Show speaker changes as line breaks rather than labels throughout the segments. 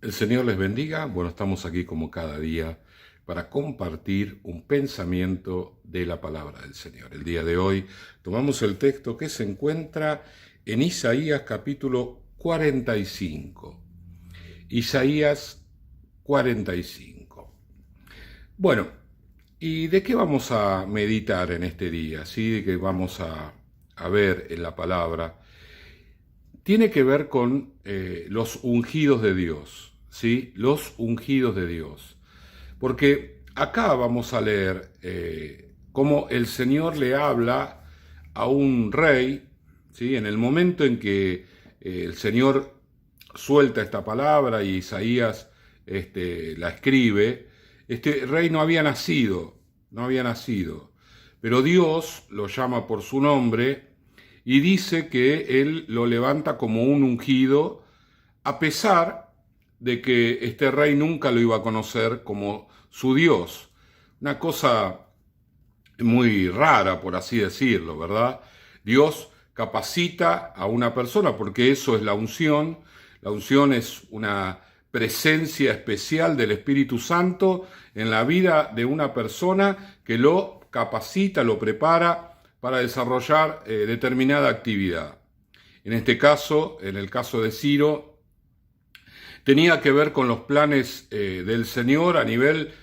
El Señor les bendiga. Bueno, estamos aquí como cada día para compartir un pensamiento de la palabra del Señor. El día de hoy tomamos el texto que se encuentra en Isaías capítulo 45. Isaías 45. Bueno, ¿y de qué vamos a meditar en este día? ¿Sí? ¿De qué vamos a ver en la palabra? Tiene que ver con los ungidos de Dios, ¿sí? Los ungidos de Dios. Porque acá vamos a leer cómo el Señor le habla a un rey, ¿sí? En el momento en que el Señor suelta esta palabra y Isaías la escribe, este rey no había nacido, pero Dios lo llama por su nombre y dice que él lo levanta como un ungido, a pesar de que este rey nunca lo iba a conocer como su Dios. Una cosa muy rara, por así decirlo, ¿verdad? Dios capacita a una persona, porque eso es la unción. La unción es una presencia especial del Espíritu Santo en la vida de una persona que lo capacita, lo prepara para desarrollar determinada actividad. En este caso, en el caso de Ciro, tenía que ver con los planes del Señor a nivel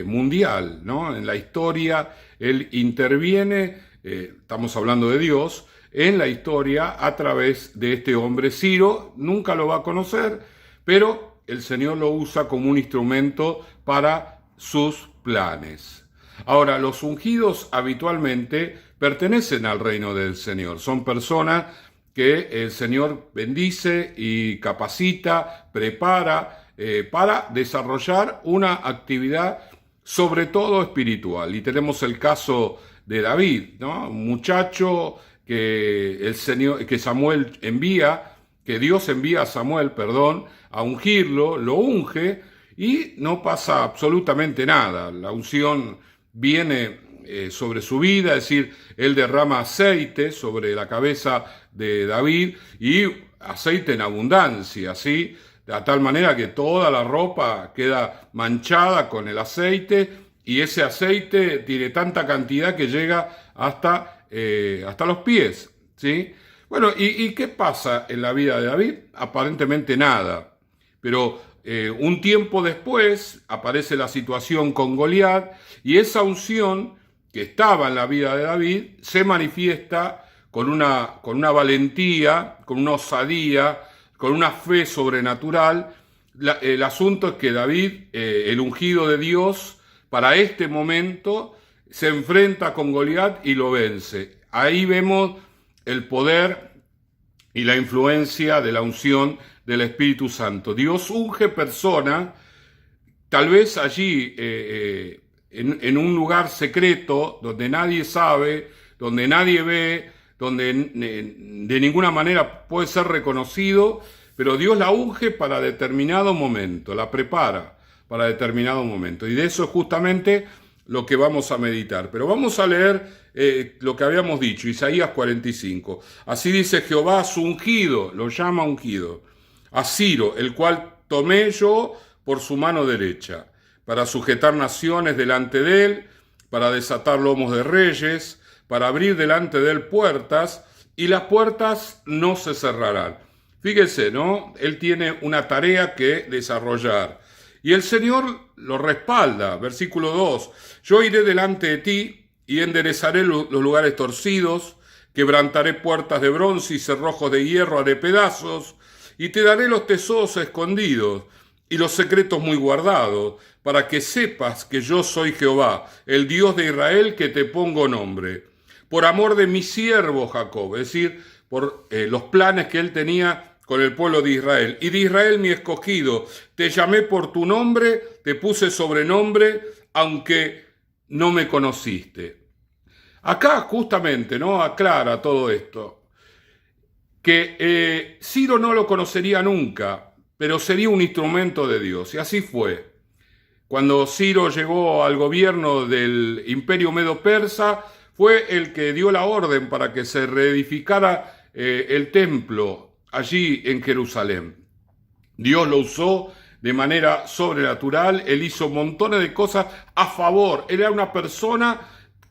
mundial, ¿no? En la historia, Él interviene, estamos hablando de Dios, en la historia a través de este hombre. Ciro nunca lo va a conocer, pero el Señor lo usa como un instrumento para sus planes. Ahora, los ungidos habitualmente pertenecen al reino del Señor. Son personas que el Señor bendice y capacita, prepara para desarrollar una actividad sobre todo espiritual. Y tenemos el caso de David, ¿no? Un muchacho que Samuel envía, que Dios envía a Samuel, a ungirlo, lo unge y no pasa absolutamente nada. La unción viene sobre su vida, es decir, él derrama aceite sobre la cabeza de David y aceite en abundancia, ¿sí? De tal manera que toda la ropa queda manchada con el aceite y ese aceite tiene tanta cantidad que llega hasta los pies, ¿sí? Bueno, ¿y qué pasa en la vida de David? Aparentemente nada, pero un tiempo después aparece la situación con Goliat y esa unción que estaba en la vida de David se manifiesta con una valentía, con una osadía, con una fe sobrenatural. El asunto es que David, el ungido de Dios, para este momento se enfrenta con Goliat y lo vence. Ahí vemos el poder y la influencia de la unción del Espíritu Santo. Dios unge personas, tal vez allí en un lugar secreto donde nadie sabe, donde nadie ve, donde de ninguna manera puede ser reconocido, pero Dios la unge para determinado momento, la prepara para determinado momento. Y de eso es justamente lo que vamos a meditar. Pero vamos a leer lo que habíamos dicho, Isaías 45. Así dice Jehová a su ungido, lo llama ungido, a Ciro, el cual tomé yo por su mano derecha, para sujetar naciones delante de él, para desatar lomos de reyes, para abrir delante de él puertas, y las puertas no se cerrarán. Fíjese, ¿no? Él tiene una tarea que desarrollar. Y el Señor lo respalda. Versículo 2. Yo iré delante de ti y enderezaré los lugares torcidos, quebrantaré puertas de bronce y cerrojos de hierro haré pedazos, y te daré los tesoros escondidos y los secretos muy guardados, para que sepas que yo soy Jehová, el Dios de Israel, que te pongo nombre. Por amor de mi siervo Jacob, es decir, por los planes que él tenía con el pueblo de Israel. Y de Israel mi escogido, te llamé por tu nombre, te puse sobrenombre, aunque no me conociste. Acá justamente, ¿no? Aclara todo esto, que Ciro no lo conocería nunca, pero sería un instrumento de Dios. Y así fue. Cuando Ciro llegó al gobierno del imperio medo-persa, fue el que dio la orden para que se reedificara el templo allí en Jerusalén. Dios lo usó de manera sobrenatural. Él hizo montones de cosas a favor. Él era una persona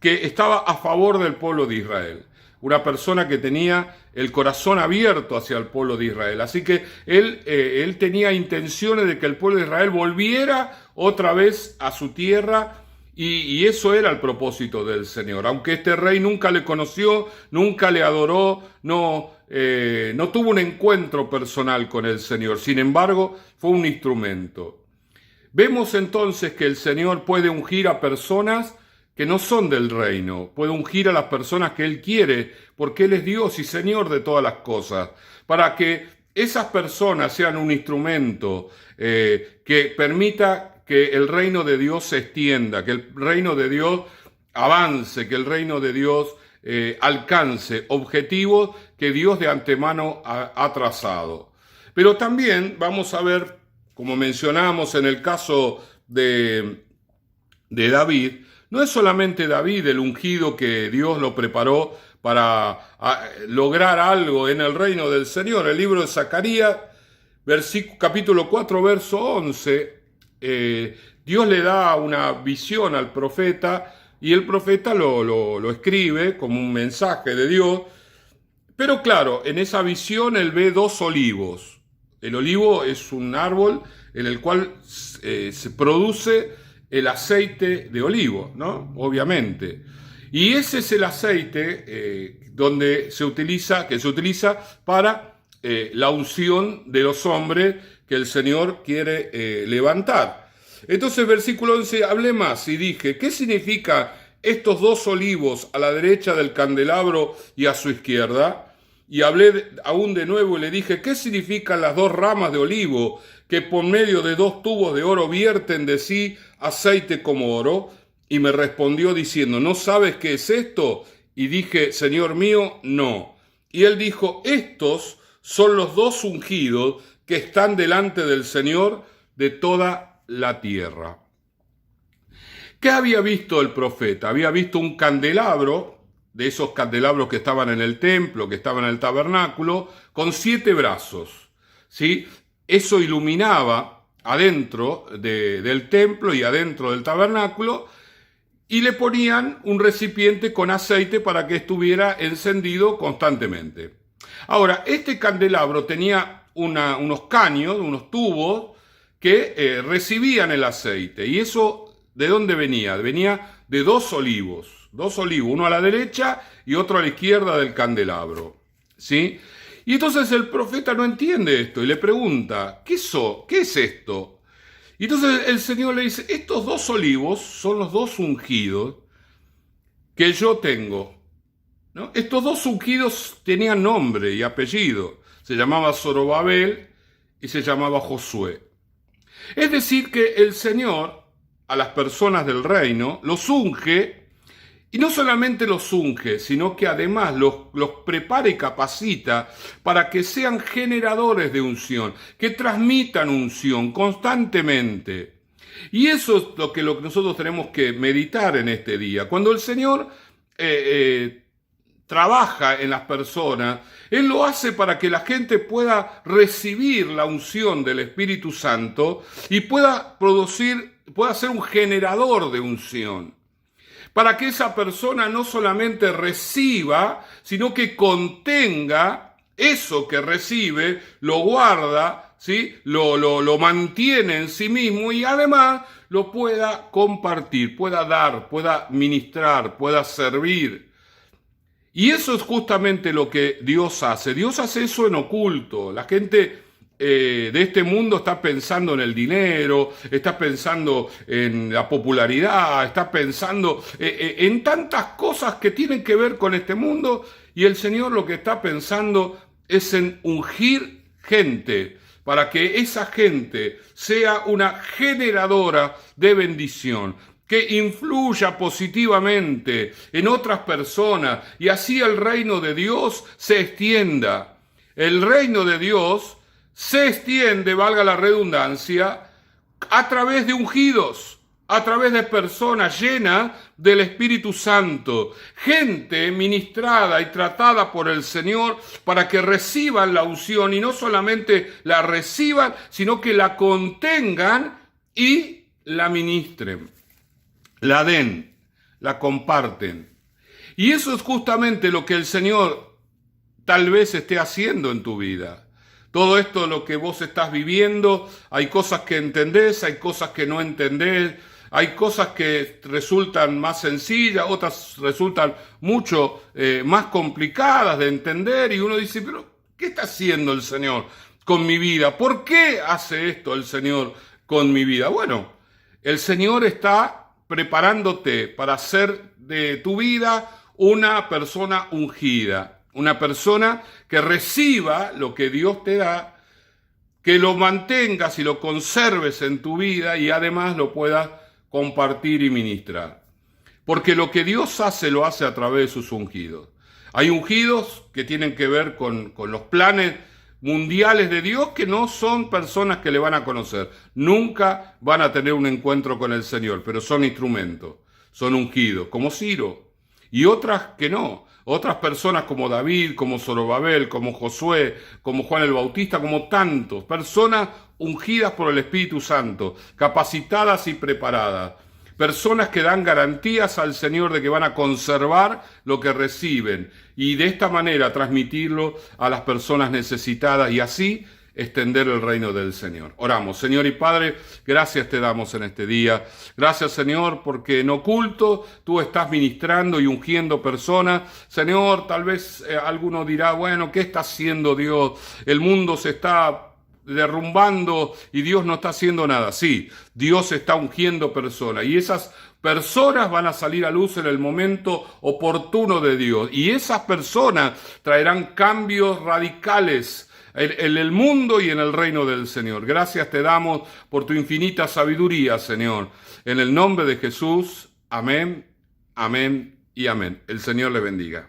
que estaba a favor del pueblo de Israel. Una persona que tenía el corazón abierto hacia el pueblo de Israel. Así que él tenía intenciones de que el pueblo de Israel volviera otra vez a su tierra, y eso era el propósito del Señor. Aunque este rey nunca le conoció, nunca le adoró, no tuvo un encuentro personal con el Señor. Sin embargo, fue un instrumento. Vemos entonces que el Señor puede ungir a personas que no son del reino, puede ungir a las personas que Él quiere, porque Él es Dios y Señor de todas las cosas, para que esas personas sean un instrumento que permita que el reino de Dios se extienda, que el reino de Dios avance, que el reino de Dios alcance objetivos que Dios de antemano ha trazado. Pero también vamos a ver, como mencionamos en el caso de David, no es solamente David el ungido que Dios lo preparó para lograr algo en el reino del Señor. El libro de Zacarías, capítulo 4, verso 11, Dios le da una visión al profeta y el profeta lo escribe como un mensaje de Dios. Pero claro, en esa visión él ve 2 olivos. El olivo es un árbol en el cual se produce el aceite de olivo, ¿no? Obviamente. Y ese es el aceite que se utiliza para la unción de los hombres que el Señor quiere levantar. Entonces, versículo 11, hablé más y dije, ¿qué significa estos 2 olivos a la derecha del candelabro y a su izquierda? Y hablé aún de nuevo y le dije, ¿qué significan las 2 ramas de olivo que por medio de 2 tubos de oro vierten de sí aceite como oro? Y me respondió diciendo, ¿no sabes qué es esto? Y dije, Señor mío, no. Y él dijo, estos son los 2 ungidos que están delante del Señor de toda la tierra. ¿Qué había visto el profeta? Había visto un candelabro, de esos candelabros que estaban en el templo, que estaban en el tabernáculo, con 7 brazos, ¿sí? Eso iluminaba adentro del templo y adentro del tabernáculo, y le ponían un recipiente con aceite para que estuviera encendido constantemente. Ahora, este candelabro tenía unos caños, unos tubos que recibían el aceite. ¿Y eso de dónde venía? Venía de 2 olivos, uno a la derecha y otro a la izquierda del candelabro, ¿sí? Y entonces el profeta no entiende esto y le pregunta, ¿qué es esto? Y entonces el Señor le dice, estos 2 olivos son los 2 ungidos que yo tengo, ¿no? Estos 2 ungidos tenían nombre y apellido. Se llamaba Zorobabel y se llamaba Josué. Es decir, que el Señor a las personas del reino los unge, y no solamente los unge, sino que además los prepara y capacita para que sean generadores de unción, que transmitan unción constantemente. Y eso es lo que nosotros tenemos que meditar en este día. Cuando el Señor trabaja en las personas, Él lo hace para que la gente pueda recibir la unción del Espíritu Santo y pueda ser un generador de unción. Para que esa persona no solamente reciba, sino que contenga eso que recibe, lo guarda, ¿sí? Lo mantiene en sí mismo y además lo pueda compartir, pueda dar, pueda ministrar, pueda servir. Y eso es justamente lo que Dios hace. Dios hace eso en oculto. La gente de este mundo está pensando en el dinero, está pensando en la popularidad, está pensando en tantas cosas que tienen que ver con este mundo, y el Señor lo que está pensando es en ungir gente para que esa gente sea una generadora de bendición, que influya positivamente en otras personas y así el reino de Dios se extienda. El reino de Dios se extiende, valga la redundancia, a través de ungidos, a través de personas llenas del Espíritu Santo, gente ministrada y tratada por el Señor para que reciban la unción y no solamente la reciban, sino que la contengan y la ministren, la den, la comparten. Y eso es justamente lo que el Señor tal vez esté haciendo en tu vida. Todo esto, lo que vos estás viviendo, hay cosas que entendés, hay cosas que no entendés, hay cosas que resultan más sencillas, otras resultan mucho más complicadas de entender, y uno dice, pero ¿qué está haciendo el Señor con mi vida? ¿Por qué hace esto el Señor con mi vida? Bueno, el Señor está preparándote para hacer de tu vida una persona ungida, una persona que reciba lo que Dios te da, que lo mantengas y lo conserves en tu vida y además lo puedas compartir y ministrar. Porque lo que Dios hace, lo hace a través de sus ungidos. Hay ungidos que tienen que ver con los planes mundiales de Dios, que no son personas que le van a conocer. Nunca van a tener un encuentro con el Señor, pero son instrumentos, son ungidos, como Ciro. Y otras que no. Otras personas como David, como Zorobabel, como Josué, como Juan el Bautista, como tantos. Personas ungidas por el Espíritu Santo, capacitadas y preparadas. Personas que dan garantías al Señor de que van a conservar lo que reciben y de esta manera transmitirlo a las personas necesitadas y así extender el reino del Señor. Oramos. Señor y Padre, gracias te damos en este día. Gracias, Señor, porque en oculto tú estás ministrando y ungiendo personas. Señor, tal vez alguno dirá, bueno, ¿qué está haciendo Dios? El mundo se está derrumbando y Dios no está haciendo nada. Sí, Dios está ungiendo personas y esas personas van a salir a luz en el momento oportuno de Dios y esas personas traerán cambios radicales en el mundo y en el reino del Señor. Gracias te damos por tu infinita sabiduría, Señor. En el nombre de Jesús, amén, amén y amén. El Señor le bendiga.